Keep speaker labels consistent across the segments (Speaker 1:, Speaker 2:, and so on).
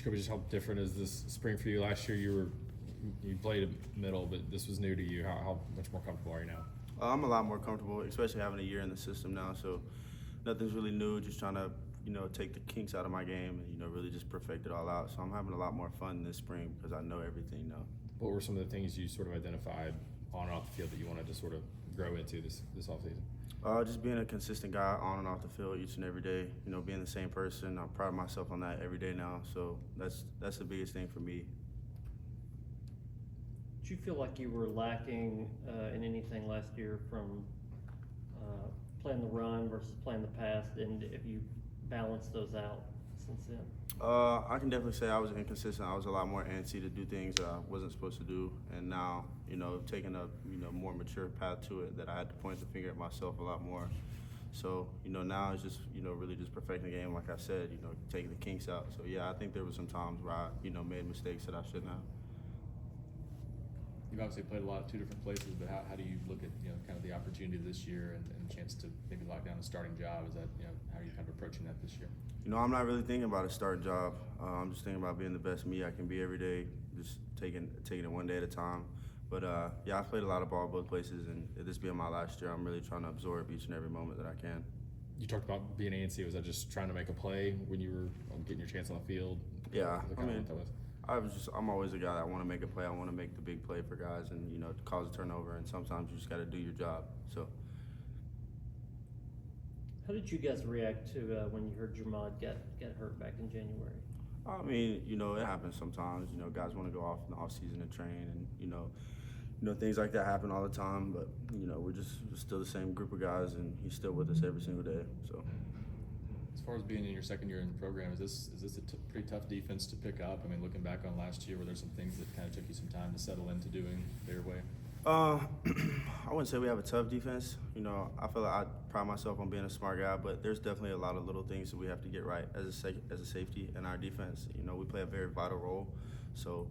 Speaker 1: Jakobe, just how different is this spring for you? Last year you played a middle, but this was new to you. How much more comfortable are you now?
Speaker 2: I'm a lot more comfortable, especially having a year in the system now. So nothing's really new. Just trying to, take the kinks out of my game and, really just perfect it all out. So I'm having a lot more fun this spring because I know everything now.
Speaker 1: What were some of the things you sort of identified on and off the field that you wanted to sort of grow into this offseason?
Speaker 2: Just being a consistent guy on and off the field each and every day. Being the same person. I pride myself on that every day now. So that's the biggest thing for me.
Speaker 3: Did you feel like you were lacking in anything last year from playing the run versus playing the pass, and if you balanced those out since then?
Speaker 2: I can definitely say I was inconsistent. I was a lot more antsy to do things that I wasn't supposed to do, and now, taking a more mature path to it, that I had to point the finger at myself a lot more. So, now it's just, really just perfecting the game, like I said, taking the kinks out. So, yeah, I think there were some times where I, made mistakes that I shouldn't have.
Speaker 1: You've obviously played a lot of two different places, but how do you look at kind of the opportunity this year and a chance to maybe lock down a starting job? Is that how are you kind of approaching that this year?
Speaker 2: I'm not really thinking about a starting job. I'm just thinking about being the best me I can be every day, just taking it one day at a time. But yeah, I've played a lot of ball both places, and this being my last year, I'm really trying to absorb each and every moment that I can.
Speaker 1: You talked about being antsy. Was that just trying to make a play when you were getting your chance on the field?
Speaker 2: Yeah,
Speaker 1: I mean, that was?
Speaker 2: I'm always a guy that want to make a play. I want to make the big play for guys and, cause a turnover. And sometimes you just got to do your job. So.
Speaker 3: How did you guys react to when you heard Jermod get hurt back in January?
Speaker 2: I mean, it happens sometimes. Guys want to go off in the off season and train, and things like that happen all the time. But we're still the same group of guys, and he's still with us every single day. So.
Speaker 1: As far as being in your second year in the program, is this a pretty tough defense to pick up? I mean, looking back on last year, were there some things that kind of took you some time to settle into doing their way?
Speaker 2: I wouldn't say we have a tough defense. I feel like I pride myself on being a smart guy, but there's definitely a lot of little things that we have to get right as a safety in our defense. We play a very vital role. So,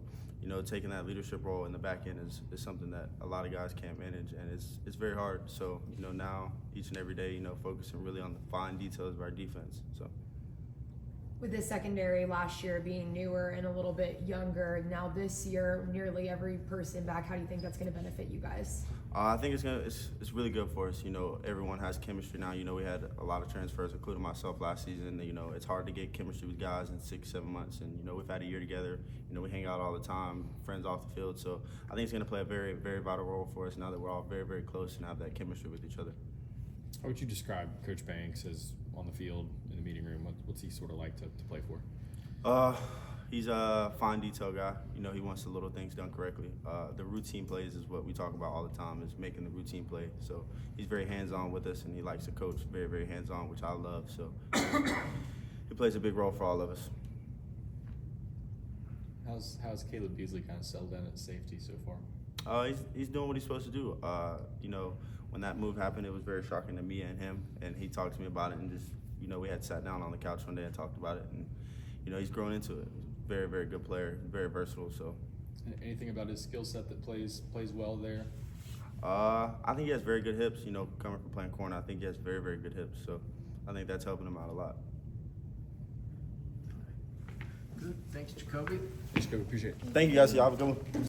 Speaker 2: taking that leadership role in the back end is something that a lot of guys can't manage, and it's very hard. So, now each and every day, focusing really on the fine details of our defense. So.
Speaker 4: With the secondary last year being newer and a little bit younger, now this year nearly every person back, how do you think that's going to benefit you guys?
Speaker 2: I think it's really good for us. Everyone has chemistry now. We had a lot of transfers, including myself last season. It's hard to get chemistry with guys in 6-7 months, and we've had a year together. We hang out all the time, friends off the field. So I think it's going to play a very, very vital role for us now that we're all very, very close and have that chemistry with each other.
Speaker 1: How would you describe Coach Banks as on the field, in the meeting room? What's he sort of like to play for?
Speaker 2: He's a fine detail guy. He wants the little things done correctly. The routine plays is what we talk about all the time, is making the routine play. So he's very hands-on with us, and he likes to coach very, very hands-on, which I love. So he plays a big role for all of us.
Speaker 1: How's Caleb Beasley kind of settled in at safety so far?
Speaker 2: He's doing what he's supposed to do. When that move happened, it was very shocking to me and him, and he talked to me about it, and just, we had sat down on the couch one day and talked about it, and, he's grown into it. Very, very good player, very versatile. So.
Speaker 1: Anything about his skill set that plays well there?
Speaker 2: I think he has very good hips. Coming from playing corner, I think he has very, very good hips. So I think that's helping him out a lot.
Speaker 5: Good. Thanks, Jakobe.
Speaker 1: Thanks, Jakobe. Appreciate it.
Speaker 2: Thank you, guys. Y'all have a good one.